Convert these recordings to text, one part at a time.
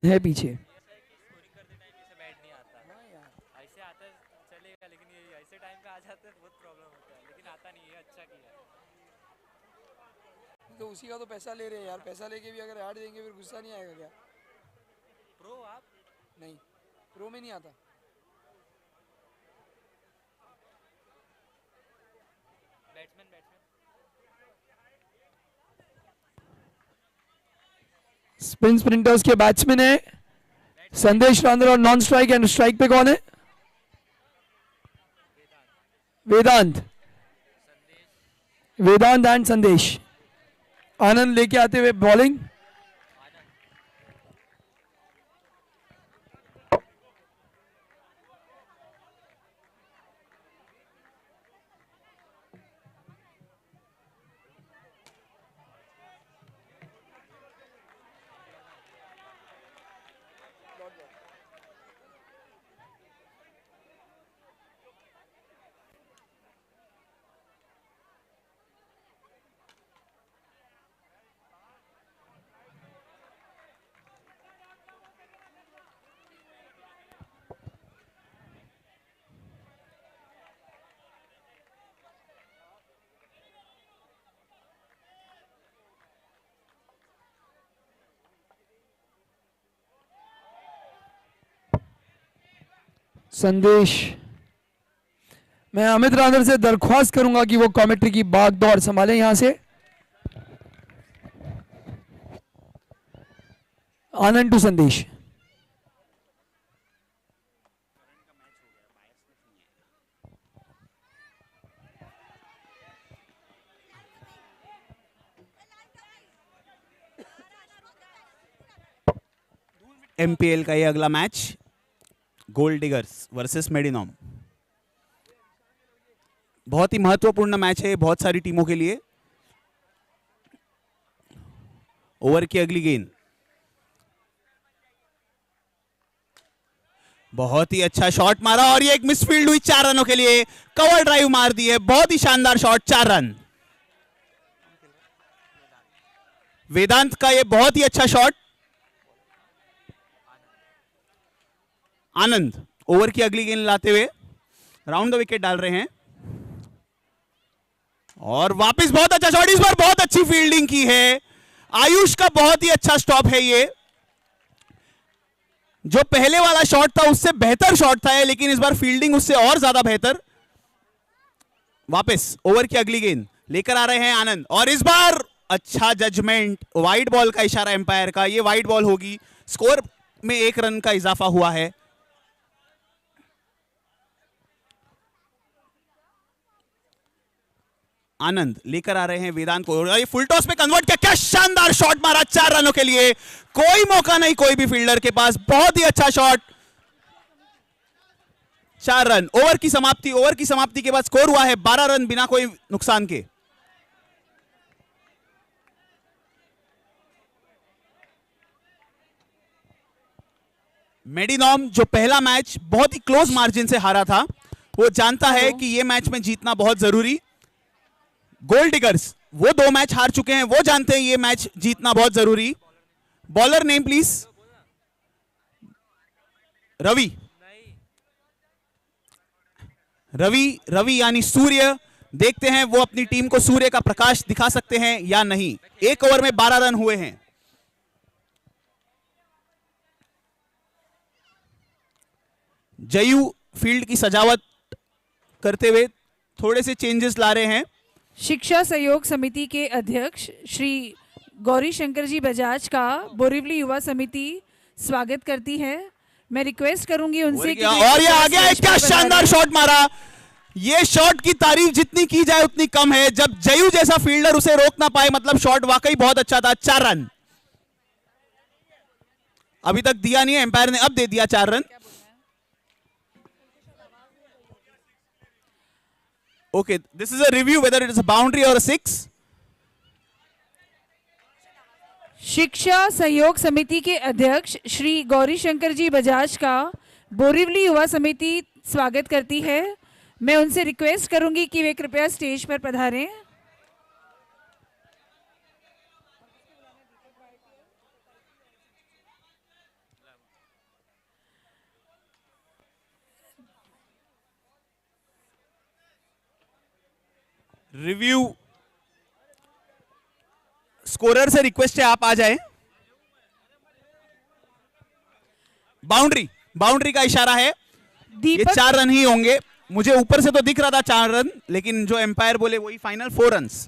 है पीछे। तो उसी का तो पैसा ले रहे हैं यार, पैसा लेके भी अगर हार देंगे फिर गुस्सा नहीं आएगा क्या? प्रो आप? नहीं, प्रो में नहीं आता। स्पिन स्प्रिंटर्स के बैट्समैन है संदेश रांदल और नॉन स्ट्राइक एंड स्ट्राइक पे कौन है? वेदांत। वेदांत एंड संदेश। आनंद लेके आते हुए बॉलिंग। संदेश, मैं अमित रांदल से दरख्वास्त करूंगा कि वो कमेंट्री की बाग दौड़ संभालें यहां से। आनंद टू संदेश। एमपीएल का ये अगला मैच गोल्ड डिगर्स वर्सेस मेडिनॉम। बहुत ही महत्वपूर्ण मैच है बहुत सारी टीमों के लिए। ओवर की अगली गेंद, बहुत ही अच्छा शॉट मारा और ये एक मिसफील्ड हुई 4 रनों के लिए। कवर ड्राइव मार दी है, बहुत ही शानदार शॉट, 4 रन। वेदांत का ये बहुत ही अच्छा शॉट। आनंद ओवर की अगली गेंद लाते हुए राउंड द विकेट डाल रहे हैं और वापस बहुत अच्छा शॉट। इस बार बहुत अच्छी फील्डिंग की है आयुष का, बहुत ही अच्छा स्टॉप है ये। जो पहले वाला शॉट था उससे बेहतर शॉट था ये, लेकिन इस बार फील्डिंग उससे और ज्यादा बेहतर। वापस ओवर की अगली गेंद लेकर आ रहे हैं आनंद और इस बार अच्छा जजमेंट, वाइड बॉल का इशारा एम्पायर का, ये वाइड बॉल होगी। स्कोर में 1 रन का इजाफा हुआ है। आनंद लेकर आ रहे हैं वेदांत को, ये फुल टॉस पे कन्वर्ट किया, क्या शानदार शॉट मारा 4 रनों के लिए। कोई मौका नहीं कोई भी फील्डर के पास, बहुत ही अच्छा शॉट, 4 रन। ओवर की समाप्ति, ओवर की समाप्ति के बाद स्कोर हुआ है 12 रन बिना कोई नुकसान के। मेडिनॉम जो पहला मैच बहुत ही क्लोज मार्जिन से हारा था, वो जानता है कि यह मैच में जीतना बहुत जरूरी। गोल्ड डिगर्स वो 2 मैच हार चुके हैं, वो जानते हैं ये मैच जीतना बहुत जरूरी। Bowler name please. Ravi. Ravi, Ravi यानी सूर्य। देखते हैं वो अपनी टीम को सूर्य का प्रकाश दिखा सकते हैं या नहीं। 1 ओवर में 12 रन हुए हैं। जयू फील्ड की सजावट करते हुए थोड़े से चेंजेस ला रहे हैं। शिक्षा सहयोग समिति के अध्यक्ष श्री गौरी शंकर जी बजाज का बोरिवली युवा समिति स्वागत करती है। मैं रिक्वेस्ट करूंगी उनसे कि और ये आ गया, क्या शानदार शॉट मारा। ये शॉट की तारीफ जितनी की जाए उतनी कम है। जब जयू जैसा फील्डर उसे रोक ना पाए, मतलब शॉट वाकई बहुत अच्छा था। 4 रन अभी तक दिया नहीं है एम्पायर ने, अब दे दिया 4 run. Okay, this is a review whether it is a boundary or a 6. शिक्षा सहयोग समिति के अध्यक्ष श्री गौरी शंकर जी बजाज का बोरिवली युवा समिति स्वागत करती है। मैं उनसे रिक्वेस्ट करूंगी कि वे कृपया स्टेज पर पधारें। रिव्यू स्कोरर से रिक्वेस्ट है आप आ जाएं। बाउंड्री, बाउंड्री का इशारा है। ये दीपक 4 रन ही होंगे। मुझे ऊपर से तो दिख रहा था 4 रन, लेकिन जो एम्पायर बोले वही फाइनल 4 रन्स।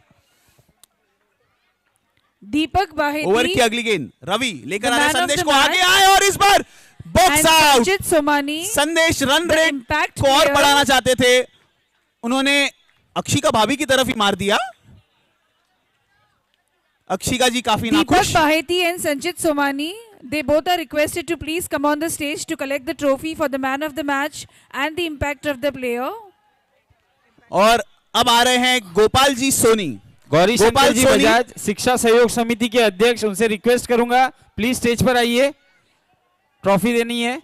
दीपक ओवर बाहेती की अगली गेंद रवि लेकर The आ रहे man of संदेश the को, आगे match. आए और इस बार बॉक्स and आउट। संचित सोमानी संदेश रन The रेट impact को और player. बढ़ाना चाहते थे, उन्होंने अक्षिका भाभी की तरफ ही मार दिया। अक्षिका जी काफी Deepak नाखुश। Baheti and Sanchit Somani, they both are requested to please come on the stage to collect the trophy for the man of the match and the impact of the player. और अब आ रहे हैं गोपाल जी सोनी। गौरी शंकर गोपाल जी सोनी। बजाज शिक्षा सहयोग समिति के अध्यक्ष, उनसे रिक्वेस्ट करूंगा प्लीज स्टेज पर आइए, ट्रॉफी देनी है।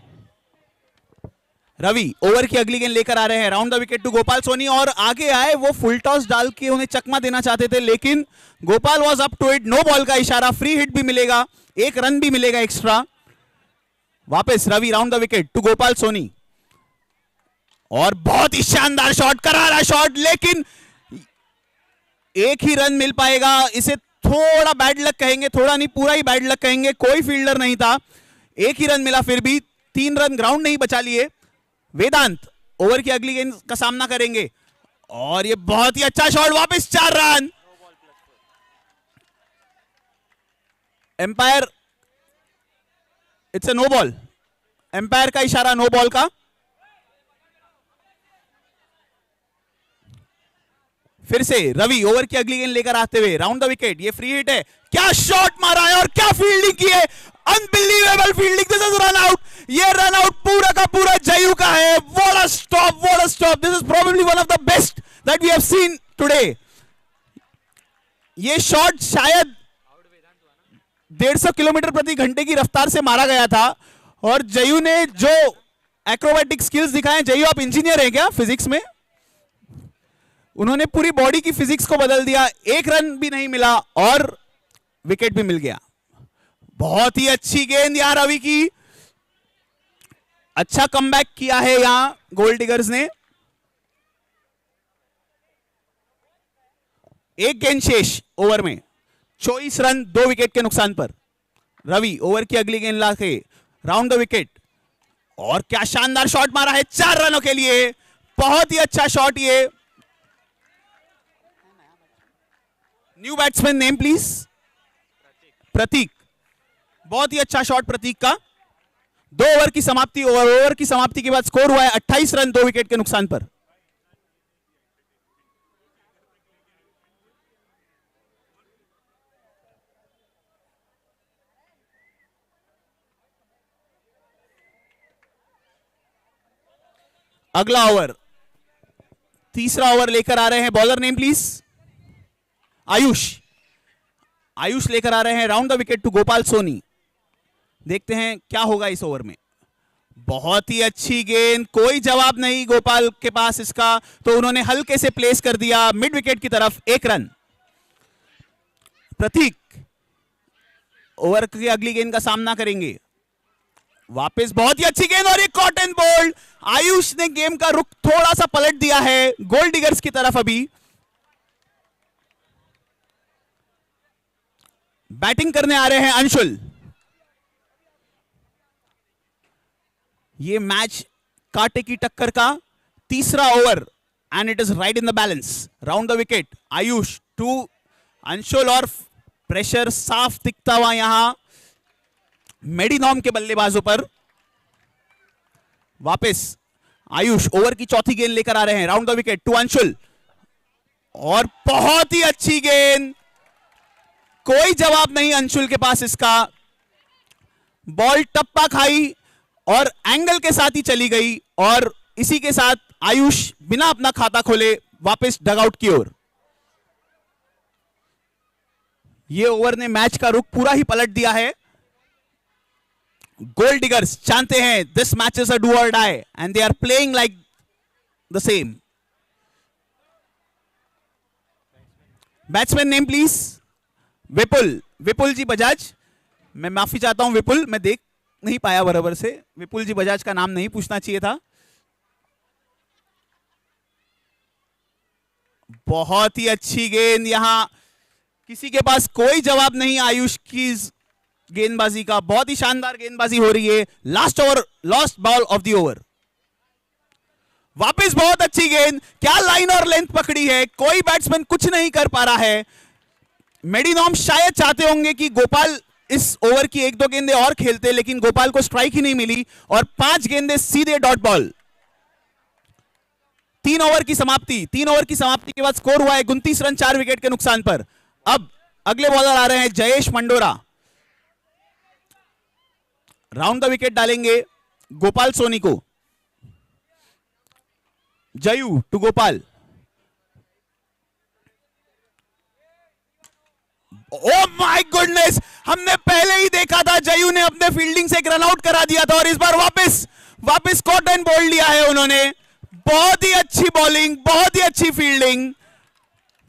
रवि ओवर की अगली गेंद लेकर आ रहे हैं, round the wicket to Gopal Soni. और आगे आए, वो फुल टॉस डाल के उन्हें चकमा देना चाहते थे, लेकिन Gopal was up to it. No ball का इशारा, फ्री हिट भी मिलेगा, 1 रन भी मिलेगा एक्स्ट्रा। वापस Ravi round the wicket to Gopal Soni, और बहुत ही शानदार शॉट, करारा शॉट, लेकिन 1 ही रन मिल पाएगा। इसे थोड़ा बैड लक कहेंगे, थोड़ा नहीं पूरा ही बैड लक कहेंगे। कोई फील्डर नहीं था, 1 ही रन मिला, फिर भी 3 रन ग्राउंड नहीं बचा लिए। वेदांत ओवर की अगली गेंद का सामना करेंगे, और ये बहुत ही अच्छा शॉट, वापस 4 रन। Umpire, it's a no ball, umpire का इशारा नो बॉल का। फिर से रवि ओवर की अगली गेंद लेकर आते हुए, राउंड द विकेट, ये फ्री हिट है, क्या शॉट मारा है और क्या फील्डिंग की है, unbelievable fielding, this is run out. ये रन आउट पूरा का पूरा जयू का है। What a stop, what a stop, this is probably one of the best that we have seen today. ये शॉट शायद 150 किलोमीटर प्रति घंटे की रफ्तार से मारा गया था, और जयू ने जो एक्रोबैटिक स्किल्स दिखाए, जयू आप इंजीनियर हैं क्या फिजिक्स में? उन्होंने पूरी बॉडी की फिजिक्स को बदल दिया। 1 रन भी नहीं मिला और विकेट भी मिल गया। बहुत ही अच्छी गेंद यार रवि की, अच्छा कमबैक किया है यहां गोल्ड डिगर्स ने। 1 गेंद शेष ओवर में, 24 रन 2 विकेट के नुकसान पर। रवि ओवर की अगली गेंद लाके राउंड द विकेट, और क्या शानदार शॉट मारा है 4 रनों के लिए। बहुत ही अच्छा शॉट ये। New batsman name please. Prateek, बहुत ही अच्छा शॉट प्रतीक का। 2 ओवर की समाप्ति, ओवर की समाप्ति के बाद स्कोर हुआ है 28 रन 2 विकेट के नुकसान पर। अगला ओवर, तीसरा ओवर लेकर आ रहे हैं, bowler name please. Ayush, Ayush लेकर आ रहे हैं, round the wicket to Gopal Soni. देखते हैं क्या होगा इस ओवर में। बहुत ही अच्छी गेंद, कोई जवाब नहीं गोपाल के पास इसका, तो उन्होंने हल्के से प्लेस कर दिया मिड विकेट की तरफ, 1 रन। प्रतीक ओवर की अगली गेंद का सामना करेंगे, वापस बहुत ही अच्छी गेंद, और एक कॉट एंड बोल्ड। आयुष ने गेम का रुख थोड़ा सा पलट दिया है गोल्ड डिगर्स की तरफ। अभी बैटिंग करने आ रहे हैं अंशुल। ये मैच कांटे की टक्कर का तीसरा over, and it is right in the balance. Round the wicket Ayush to Anshul, और प्रेशर साफ दिखता हुआ यहां मेडिनॉम के बल्लेबाजों पर। वापस आयुष ओवर की चौथी गेंद लेकर आ रहे हैं, round the wicket to Anshul, और बहुत ही अच्छी गेंद, कोई जवाब नहीं अंशुल के पास इसका। बॉल टप्पा खाई और एंगल के साथ ही चली गई, और इसी के साथ आयुष बिना अपना खाता खोले वापस डगआउट की ओर। ये ओवर ने मैच का रुख पूरा ही पलट दिया है। गोल्ड डिगर्स जानते हैं this match is a do or die, and they are playing like the same. Batsman name please. Vipul, Vipul ji Bajaj, मैं माफी चाहता हूं विपुल, मैं देख नहीं पाया बराबर से, विपुल जी बजाज का नाम नहीं पूछना चाहिए था। बहुत ही अच्छी गेंद, यहां किसी के पास कोई जवाब नहीं आयुष की गेंदबाजी का। बहुत ही शानदार गेंदबाजी हो रही है। Last over, last ball of the over. वापस बहुत अच्छी गेंद, क्या लाइन और लेंथ पकड़ी है, कोई बैट्समैन कुछ नहीं कर पा रहा है। मेडिनॉम शायद चाहते होंगे कि गोपाल इस ओवर की 1-2 गेंदें और खेलते, लेकिन गोपाल को स्ट्राइक ही नहीं मिली और 5 गेंदें सीधे डॉट बॉल। 3 ओवर की समाप्ति। 3 ओवर की समाप्ति के बाद स्कोर हुआ है 29 रन 4 विकेट के नुकसान पर। अब अगले बॉलर आ रहे हैं Jayesh Mandora. Round the wicket डालेंगे गोपाल सोनी को। Jayu to Gopal. Oh my goodness, हमने पहले ही देखा था जयू ने अपने फील्डिंग से एक रन आउट करा दिया था और इस बार वापस कॉट एंड बोल्ड लिया है उन्होंने। बहुत ही अच्छी बॉलिंग, बहुत ही अच्छी fielding.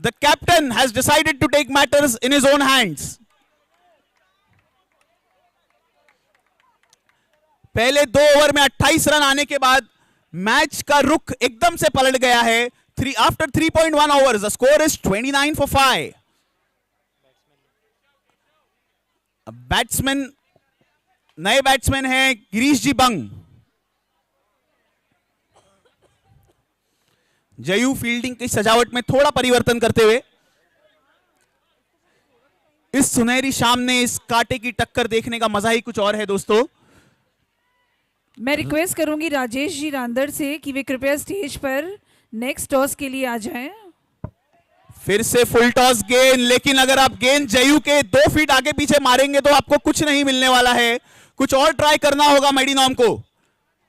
The captain has decided to take matters in his own hands. पहले 2 ओवर में 28 रन आने के बाद मैच का रुख एकदम से पलट गया है। After 3.1 overs the score is 29 for 5। Batsman, नए बैट्समैन हैं गिरीश जी बंग। जयू फील्डिंग की सजावट में थोड़ा परिवर्तन करते हुए इस सुनहरी शाम ने इस कांटे की टक्कर देखने का मजा ही कुछ और है दोस्तों। मैं रिक्वेस्ट करूंगी राजेश जी रांदर से कि वे कृपया स्टेज पर नेक्स्ट टॉस के लिए आ जाएं। फिर से फुल टॉस गेंद, लेकिन अगर आप गेंद जयू के 2 फीट आगे पीछे मारेंगे तो आपको कुछ नहीं मिलने वाला है। कुछ और ट्राई करना होगा मेडिनॉम को।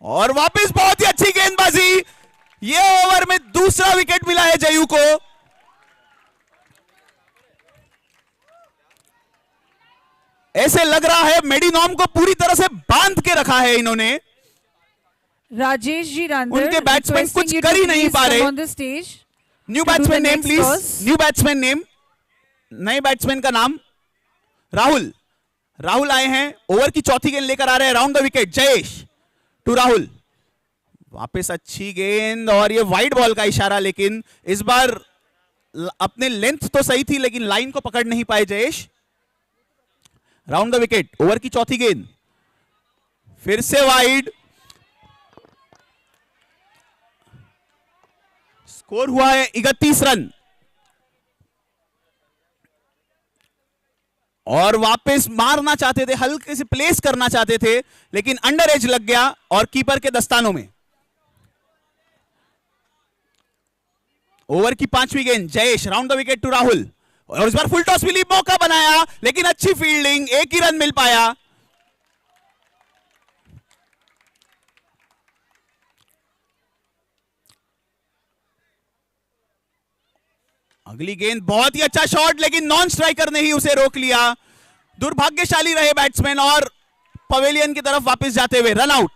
और वापस बहुत ही अच्छी गेंदबाजी। ये ओवर में दूसरा विकेट मिला है जयू को। ऐसे लग रहा है मेडिनॉम को पूरी तरह से बांध के रखा है इन्होंने। राजेश जी रांदर, उनके बैट्समैन कुछ कर ही नहीं पा रहे। On the stage. New To do batsman the name next please. toss. New batsman name, नए बैट्समैन का नाम। राहुल, राहुल आए हैं, ओवर की चौथी गेंद लेकर आ रहे हैं। Round the wicket Jayesh to Rahul. वापस अच्छी गेंद और ये वाइड बॉल का इशारा, लेकिन इस बार अपने लेंथ तो सही थी लेकिन लाइन को पकड़ नहीं पाए Jayesh. Round the wicket, over की चौथी गेंद, फिर से वाइड। स्कोर हुआ है 31 रन। और वापस मारना चाहते थे, हल्के से प्लेस करना चाहते थे, लेकिन अंडर एज लग गया और कीपर के दस्तानों में। ओवर की 5वीं गेंद Jayesh, round the wicket to Rahul. और इस बार फुल टॉस मिली, मौका बनाया, लेकिन अच्छी फील्डिंग, 1 ही रन मिल पाया। अगली गेंद बहुत ही अच्छा शॉट, लेकिन नॉन स्ट्राइकर ने ही उसे रोक लिया। दुर्भाग्यशाली रहे बैट्समैन और पवेलियन की तरफ वापस जाते हुए रन आउट।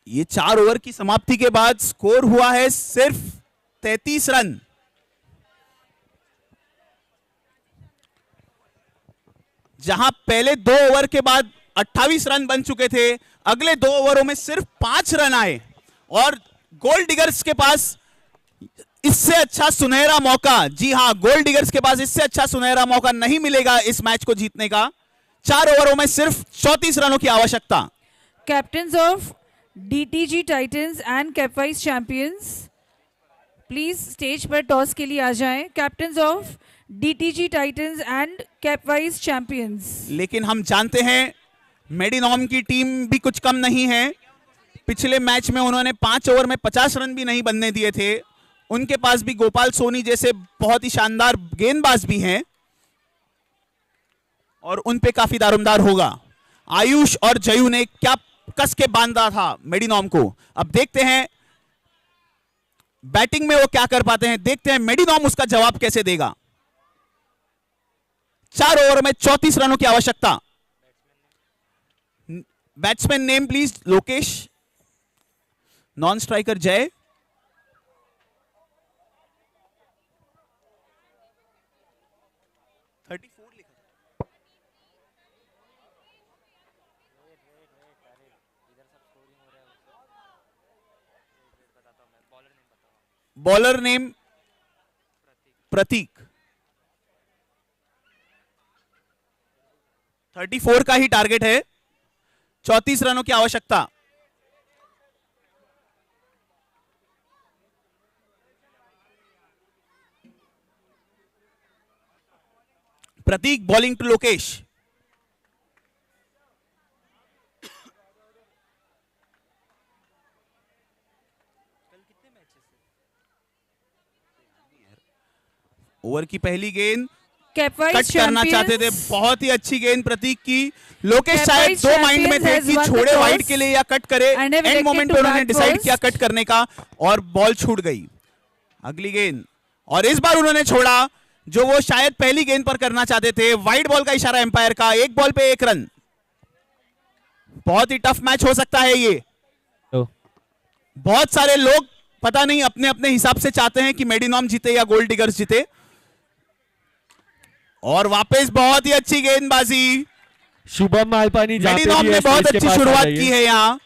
ये 4 ओवर की समाप्ति के बाद स्कोर हुआ है सिर्फ 33 रन। जहां पहले 2 ओवर के बाद 28 रन बन चुके थे, अगले 2 ओवरों में सिर्फ 5 रन आए और गोल्ड डिगर्स के पास इससे अच्छा सुनहरा मौका, जी हां, गोल्ड डिगर्स के पास इससे अच्छा सुनहरा मौका नहीं मिलेगा इस मैच को जीतने का। 4 ओवरों में सिर्फ 34 रनों की आवश्यकता। Captains of DTG Titans and Capwise Champions, please stage पर टॉस के लिए आ जाएं। Captains of DTG Titans and Capwise Champions. लेकिन हम जानते हैं मेडिनॉम की टीम भी कुछ कम नहीं है। पिछले मैच में उन्होंने 5 ओवर में 50 रन भी नहीं बनने दिए थे। उनके पास भी गोपाल सोनी जैसे बहुत ही शानदार गेंदबाज भी हैं और उन पे काफी दारोमदार होगा। आयुष और जयू ने क्या कस के बांधा था मेडिनॉम को। अब देखते हैं बैटिंग में वो क्या कर पाते हैं, देखते हैं मेडिनॉम उसका जवाब कैसे देगा। 4 ओवर में 34 रनों की आवश्यकता। Batsman name please Lokesh, non striker जय। बॉलर नेम प्रतीक, 34 का ही टारगेट है, 34 रनों की आवश्यकता। प्रतीक बॉलिंग टू लोकेश। ओवर की पहली गेंद कैपवाइज कट करना चाहते थे, बहुत ही अच्छी गेंद प्रतीक की। लोकेश शायद दो माइंड में थे कि छोड़े वाइड के लिए या कट करे, एंड मोमेंट पे उन्होंने डिसाइड किया कट करने का और बॉल छूट गई। अगली गेंद, और इस बार उन्होंने छोड़ा जो वो शायद पहली गेंद पर करना चाहते थे। वाइड बॉल का इशारा एम्पायर का, एक बॉल पे एक रन। बहुत ही टफ मैच हो सकता है ये। बहुत सारे लोग पता नहीं अपने अपने हिसाब से चाहते हैं कि मेडिनॉम जीते या गोल्ड डिगर्स जीते। और वापस बहुत ही अच्छी गेंदबाजी, शुभम मालपानी मेडिनॉम ने बहुत अच्छी शुरुआत की है यहाँ।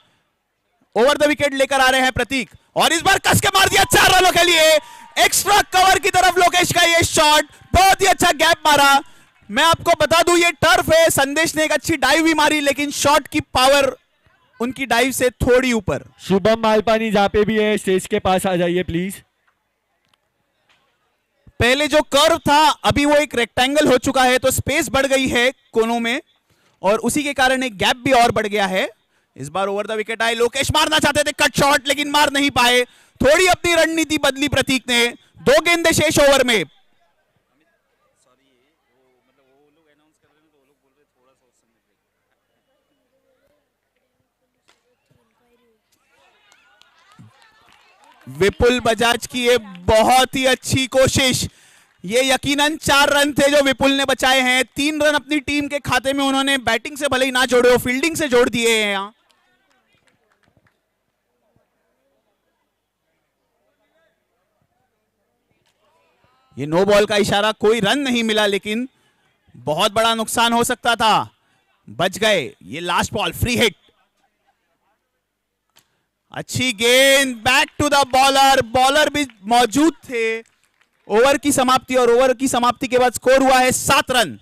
ओवर द विकेट लेकर आ रहे हैं प्रतीक, और इस बार कस के मार दिया 4 रनों के लिए। एक्स्ट्रा कवर की तरफ लोकेश का ये शॉट, बहुत ही अच्छा गैप मारा। मैं आपको बता दूं ये टर्फ है, संदेश ने एक अच्छी डाइव भी मारी, लेकिन शॉट की पावर उनकी डाइव से थोड़ी ऊपर। शुभम मालपानी जहां पे भी है स्टेज के पास आ जाइए प्लीज। पहले जो कर्व था अभी वो एक रेक्टेंगल हो चुका है, तो स्पेस बढ़ गई है कोनों में, और उसी के कारण एक गैप भी और बढ़ गया है। इस बार ओवर द विकेट आए, लोकेश मारना चाहते थे कट शॉट, लेकिन मार नहीं पाए। थोड़ी अपनी रणनीति बदली प्रतीक ने। 2 गेंदें शेष ओवर में। विपुल बजाज की ये बहुत ही अच्छी कोशिश। ये यकीनन 4 रन थे जो विपुल ने बचाए हैं। 3 रन अपनी टीम के खाते में उन्होंने बैटिंग से भले ही ना जोड़े हो, फील्डिंग से जोड़ दिए हैं यहां। ये नो बॉल का इशारा, कोई रन नहीं मिला, लेकिन बहुत बड़ा नुकसान हो सकता था। बच गए। ये लास्ट बॉल फ्री हिट, अच्छी गेंद, back to the bowler. Bowler भी मौजूद थे। ओवर की समाप्ति, और ओवर की समाप्ति के बाद स्कोर हुआ है 7 run.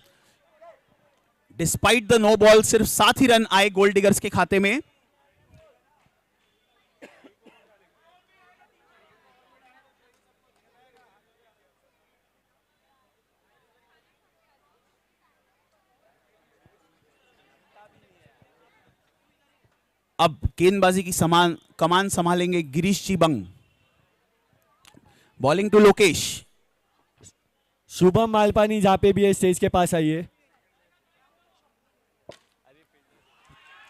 Despite the no ball सिर्फ 7 ही रन आए गोल्ड डिगर्स के खाते में। अब गेंदबाजी की कमान संभालेंगे गिरीश जी बंग। Bowling to Lokesh. शुभम मालपानी जहां पे भी है स्टेज के पास आइए।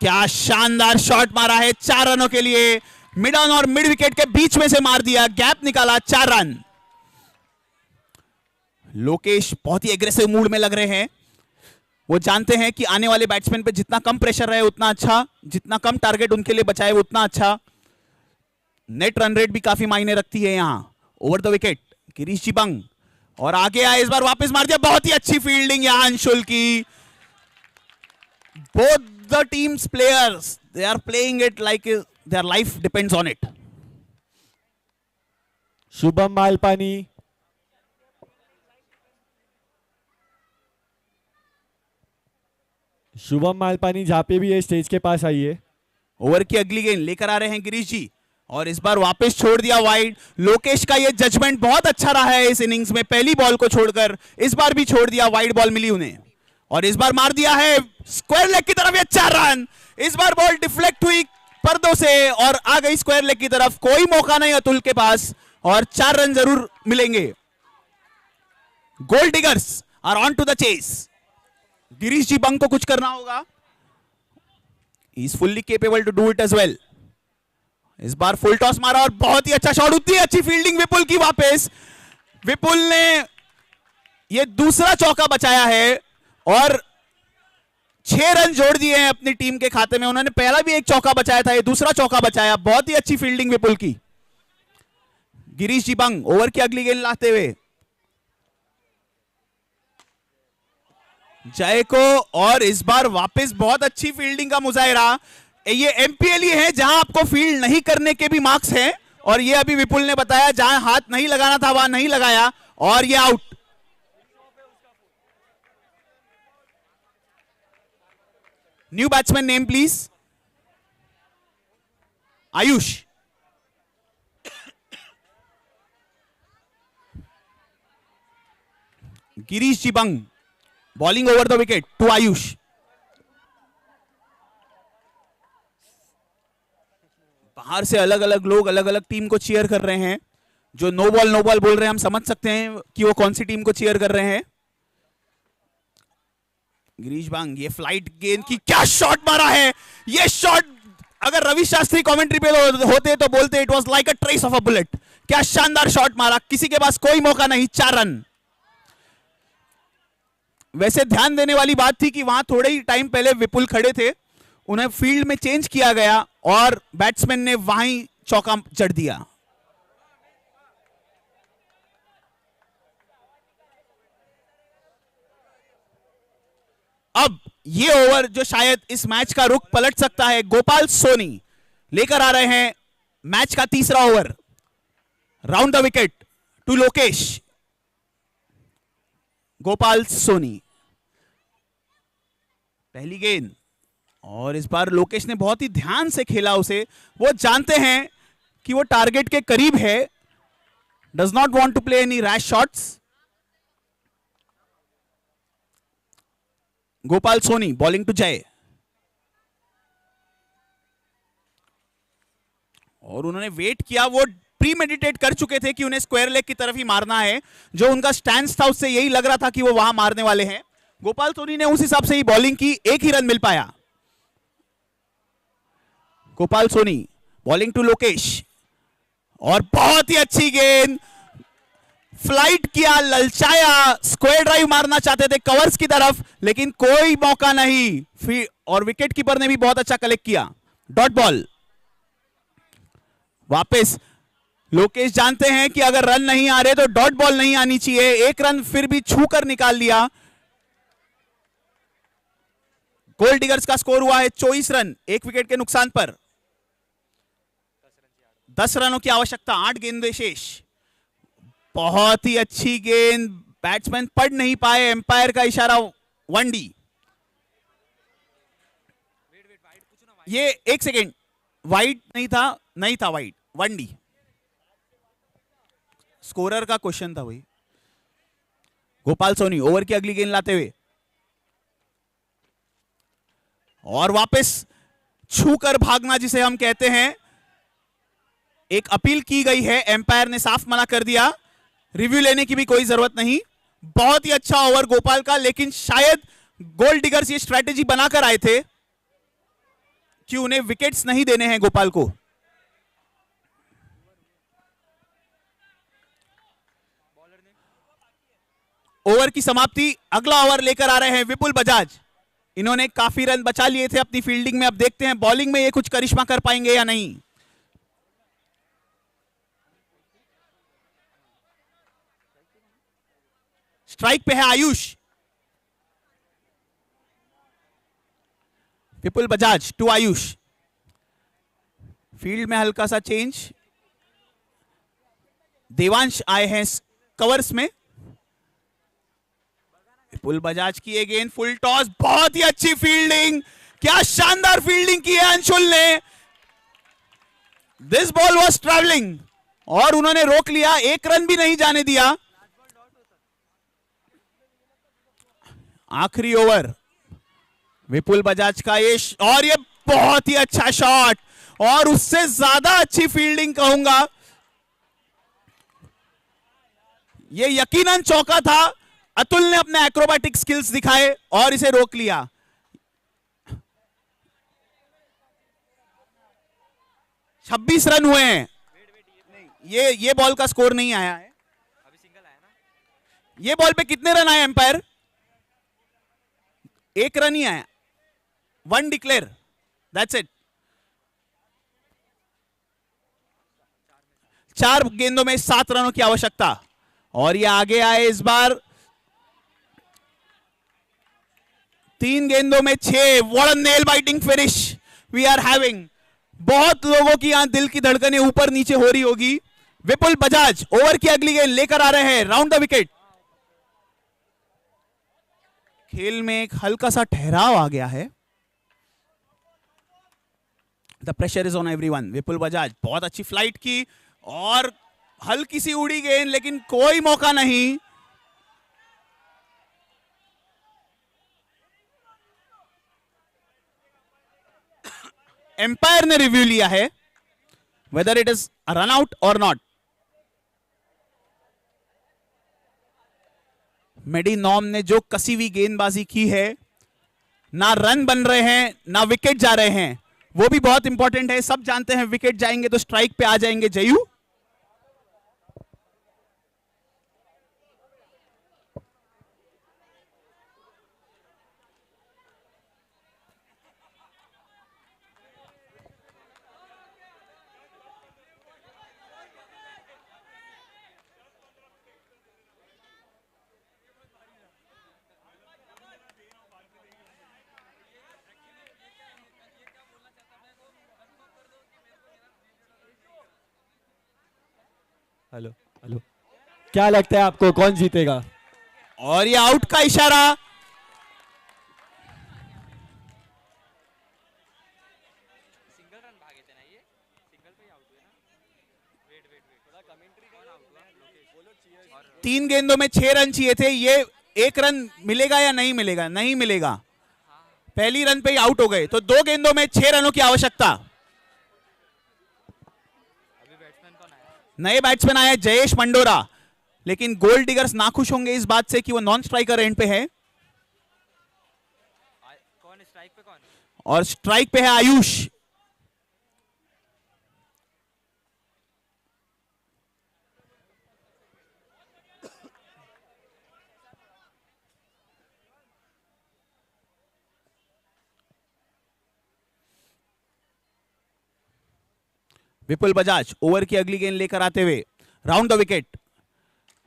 क्या शानदार शॉट मारा है 4 रनों के लिए। मिड ऑन और मिड विकेट के बीच में से मार दिया, गैप निकाला, 4 रन। लोकेश बहुत ही एग्रेसिव मूड में लग रहे हैं। वो जानते हैं कि आने वाले बैट्समैन पे जितना कम प्रेशर रहे उतना अच्छा, जितना कम टारगेट उनके लिए बचाए उतना अच्छा। नेट रन रेट भी काफी मायने रखती है यहां। Over the wicket Girish ji बंग, और आगे आए, इस बार वापस मार दिया। बहुत ही अच्छी फील्डिंग यहां अंशुल की। Both the teams players, they are playing it like their life depends on it. Shubham Malpani, Shubham Malpani जहां पे भी है स्टेज के पास आइए। ओवर की अगली गेंद लेकर आ रहे हैं गिरीश जी, और इस बार वापस छोड़ दिया वाइड। लोकेश का ये जजमेंट बहुत अच्छा रहा है इस इनिंग्स में। पहली बॉल को छोड़कर इस बार भी छोड़ दिया, वाइड बॉल मिली उन्हें, और इस बार मार दिया है स्क्वायर लेग की तरफ। ये 4 रन। इस बार बॉल डिफ्लेक्ट हुई पर्दों से और आ गई स्क्वायर लेग की तरफ। कोई मौका नहीं अतुल के पास, और 4 रन जरूर मिलेंगे। Gold Diggers are on to the chase. Girish ji Bang को कुछ करना होगा। He is fully capable to do it as well. इस बार फुल टॉस मारा और बहुत ही अच्छा शॉट, उतनी अच्छी फील्डिंग विपुल की। वापस विपुल ने ये दूसरा चौका बचाया है और 6 रन जोड़ दिए हैं अपनी टीम के खाते में। उन्होंने पहला भी एक चौका बचाया था, ये दूसरा चौका बचाया। बहुत ही अच्छी फील्डिंग विपुल की। गिरीश जी बंग ओवर की अगली गेंद लाते हुए जय को, और इस बार वापस बहुत अच्छी फील्डिंग का मुजाहिरा। ये एमपीएल ही है जहां आपको फील्ड नहीं करने के भी मार्क्स हैं और ये अभी विपुल ने बताया जहां हाथ नहीं लगाना था वहां नहीं लगाया और ये out. New batsman name please. Ayush. Girish ji Bang bowling over the wicket to Ayush. बाहर से अलग अलग लोग अलग अलग टीम को चीयर कर रहे हैं। जो नो बॉल बोल रहे हैं हम समझ सकते हैं कि वो कौन सी टीम को चीयर कर रहे हैं। गिरीश बांग ये फ्लाइट गेंद की क्या शॉट मारा है। ये शॉट अगर रवि शास्त्री कमेंट्री पे होते तो बोलते it was like a trace of a bullet. क्या शानदार शॉट मारा, किसी के पास कोई मौका नहीं, 4 रन। वैसे ध्यान देने वाली बात थी कि वहां थोड़े ही टाइम पहले विपुल खड़े थे, उन्हें फील्ड में चेंज किया गया और बैट्समैन ने वहीं चौका जड़ दिया। अब ये ओवर जो शायद इस मैच का रुख पलट सकता है, गोपाल सोनी लेकर आ रहे हैं मैच का तीसरा over. Round the wicket to Lokesh. Gopal Soni पहली गेंद और इस बार लोकेश ने बहुत ही ध्यान से खेला उसे। वो जानते हैं कि वो टारगेट के करीब है, does not want to play any rash shots. Gopal Soni bowling to Jay और उन्होंने वेट किया, वो प्री मेडिटेट कर चुके थे कि उन्हें स्क्वायर लेग की तरफ ही मारना है। जो उनका स्टैंस था उससे यही लग रहा था कि वो वहां मारने वाले हैं। गोपाल सोनी ने उस हिसाब से ही बॉलिंग की, एक ही रन मिल पाया। गोपाल सोनी बॉलिंग टू लोकेश और बहुत ही अच्छी गेंद, फ्लाइट किया, ललचाया, स्क्वायर ड्राइव मारना चाहते थे कवर्स की तरफ लेकिन कोई मौका नहीं और विकेट कीपर ने भी बहुत अच्छा कलेक्ट किया। Dot ball. वापस लोकेश जानते हैं कि अगर रन नहीं आ रहे तो डॉट बॉल नहीं आनी चाहिए। एक रन फिर भी छूकर निकाल लिया। गोल्ड डिगर्स का स्कोर हुआ है 24 रन, 1 विकेट के नुकसान पर। 10 रनों की आवश्यकता, 8 गेंदें शेष। बहुत ही अच्छी गेंद, बैट्समैन पढ़ नहीं पाए, एम्पायर का इशारा 1D। ये 1 सेकेंड, वाइड नहीं था वाइड, 1D। स्कोरर का क्वेश्चन था भाई। गोपाल सोनी ओवर की अगली गेंद लाते हुए और वापस छूकर भागना जिसे हम कहते हैं। एक अपील की गई है, एम्पायर ने साफ मना कर दिया, रिव्यू लेने की भी कोई जरूरत नहीं। बहुत ही अच्छा ओवर गोपाल का, लेकिन शायद गोल्ड डिगर्स ये स्ट्रेटेजी बनाकर आए थे कि उन्हें विकेट्स नहीं देने हैं गोपाल को। ओवर की समाप्ति, अगला ओवर लेकर आ रहे हैं विपुल बजाज। इन्होंने काफी रन बचा लिए थे अपनी फील्डिंग में, अब देखते हैं बॉलिंग में ये कुछ करिश्मा कर पाएंगे या नहीं। स्ट्राइक पे है आयुष। विपुल बजाज टू आयुष। फील्ड में हल्का सा चेंज, देवांश आए हैं कवर्स में। विपुल बजाज की ये गेंद, फुल टॉस, बहुत ही अच्छी फील्डिंग, क्या शानदार फील्डिंग की है अंशुल ने। दिस बॉल वाज ट्रैवलिंग और उन्होंने रोक लिया, 1 रन भी नहीं जाने दिया। आखिरी ओवर विपुल बजाज का ये और ये बहुत ही अच्छा शॉट और उससे ज्यादा अच्छी फील्डिंग कहूंगा। ये यकीनन चौका था। अतुल ने अपने एक्रोबैटिक स्किल्स दिखाए और इसे रोक लिया। छब्बीस रन हुए हैं। ये बॉल का स्कोर नहीं आया है। ये बॉल पे कितने रन आए एम्पायर? 1 रन ही आया, 1 डिक्लेयर, दैट्स इट। 4 गेंदों में 7 रनों की आवश्यकता और ये आगे आए इस बार 3 गेंदों में 6। What a nail biting finish we are having. बहुत लोगों की यहां दिल की धड़कनें ऊपर नीचे हो रही होगी। विपुल बजाज ओवर की अगली गेंद लेकर आ रहे हैं राउंड द विकेट। खेल में एक हल्का सा ठहराव आ गया है। The pressure is on everyone. Vipul Bajaj बहुत अच्छी फ्लाइट की और हल्की सी उड़ी गेंद, लेकिन कोई मौका नहीं। एम्पायर ने रिव्यू लिया है weather it is run out और नॉट। मेडी नॉम ने जो कसी हुई गेंदबाजी की है, ना रन बन रहे हैं ना विकेट जा रहे हैं, वो भी बहुत इंपॉर्टेंट है। सब जानते हैं विकेट जाएंगे तो स्ट्राइक पे आ जाएंगे जयू। हेलो हेलो, क्या लगता है आपको कौन जीतेगा? और ये आउट का इशारा। तीन गेंदों में 6 रन चाहिए थे। ये 1 रन मिलेगा या नहीं मिलेगा? नहीं मिलेगा। पहली रन पे ही आउट हो गए, तो 2 गेंदों में 6 रनों की आवश्यकता। नए बैट्समैन आए जयेश मंडोरा, लेकिन गोल्ड डिगर्स नाखुश होंगे इस बात से कि वो नॉन स्ट्राइकर एंड पे है। कौन स्ट्राइक पे? कौन? और स्ट्राइक पे है आयुष। विपुल बजाज ओवर की अगली गेंद लेकर आते हुए राउंड द विकेट।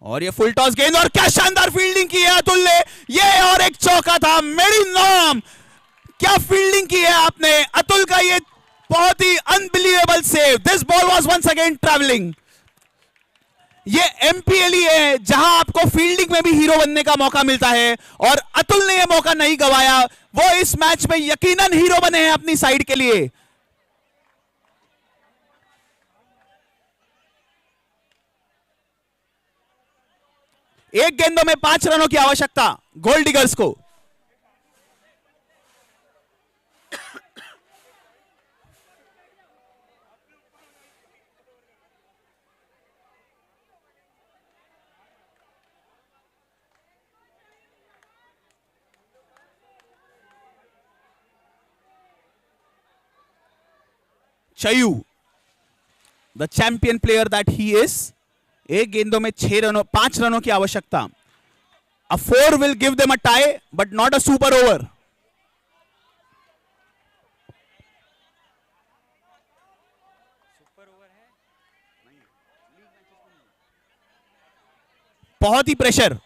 और ये फुल टॉस गेंद, और क्या शानदार फील्डिंग की है अतुल ने। ये और एक चौका था। मेरी नाम, क्या फील्डिंग की है आपने अतुल का, ये बहुत ही unbelievable save. This ball was once again travelling. ये एमपीएल ही है जहां आपको फील्डिंग में भी हीरो बनने का मौका मिलता है, और अतुल ने यह मौका नहीं गवाया। वो इस मैच में यकीनन हीरो बने हैं अपनी साइड के लिए। एक गेंदों में 5 रनों की आवश्यकता गोल्ड डिगर्स को। चयू, the champion player that he is. एक गेंदों में 5 रनों की आवश्यकता। A 4 will give them a tie but not a super over. बहुत ही प्रेशर।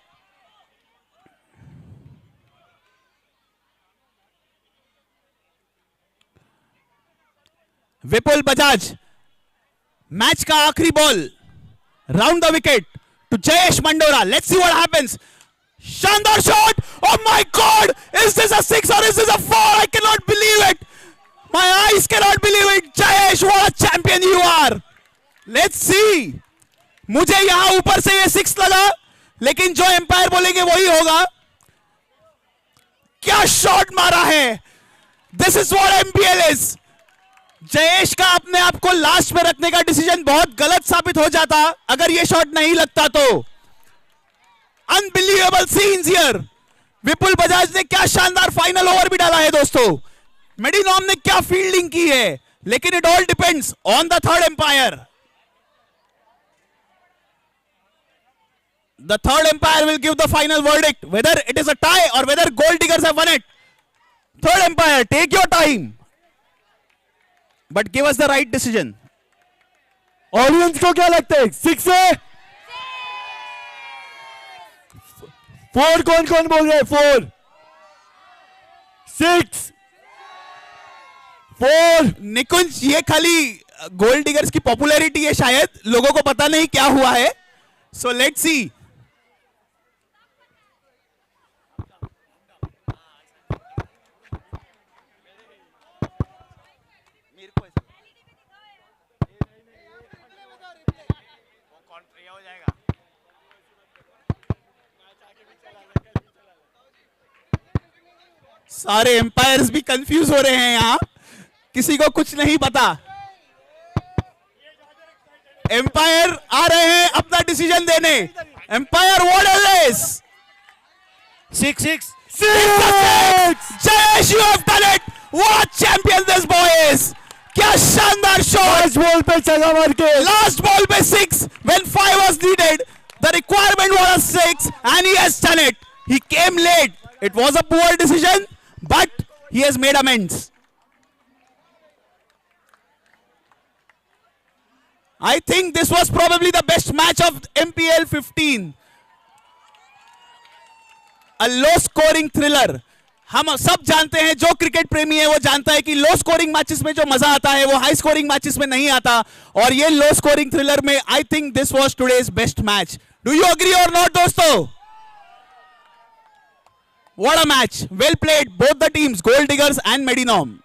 विपुल बजाज, मैच का आखिरी ball, round the wicket to Jayesh Mandora. Let's see what happens. शानदार shot. Oh my god, is this a 6 or is this a 4? I can not believe it, my eyes can not believe it. Jayesh, what a champion you are. Let's see. मुझे यहां ऊपर से ये 6 लगा, लेकिन जो empire बोलेंगे वही होगा। क्या शॉट मारा है। This is what MPL is. Jayesh का अपने आप को लास्ट में रखने का डिसीजन बहुत गलत साबित हो जाता अगर यह शॉट नहीं लगता तो। Unbelievable scenes here. Vipul Bajaj ने क्या शानदार फाइनल ओवर भी डाला है दोस्तों। मेडिनॉम ने क्या फील्डिंग की है, लेकिन it all depends on the third umpire. The third umpire will give the final verdict whether it is a tie or whether Gold Diggers have won it. Third umpire, take your time but give us the right decision. Audience को क्या लगता है, 6 है? 4 कौन कौन बोल रहे हैं? 4 6 4. निकुंज, ये खाली गोल्ड डिगर्स की पॉपुलैरिटी है, शायद लोगों को पता नहीं क्या हुआ है. So let's see. सारे एम्पायर्स भी कंफ्यूज हो रहे हैं यहां, किसी को कुछ नहीं पता. एम्पायर आ रहे हैं अपना डिसीजन देने. Umpire, what is this? 6. Jayesh, you have done it. What champion this boy is. क्या शानदार शॉट. लास्ट बॉल पे चला मार के. Last ball by 6 when 5 was needed. The requirement was a 6 and he has done it. He came late. It was a poor decision, but he has made amends. I think this was probably the best match of MPL 15. A low scoring thriller. हम सब जानते हैं, जो cricket प्रेमी है वो जानता है कि लो स्कोरिंग मैचेस में जो मजा आता है वो हाई स्कोरिंग मैचेस में नहीं आता. और ये लो स्कोरिंग थ्रिलर में I think this was today's best match. Do you agree or not दोस्तों? What a match. Well played both the teams, Gold Diggers and मेडिनॉम.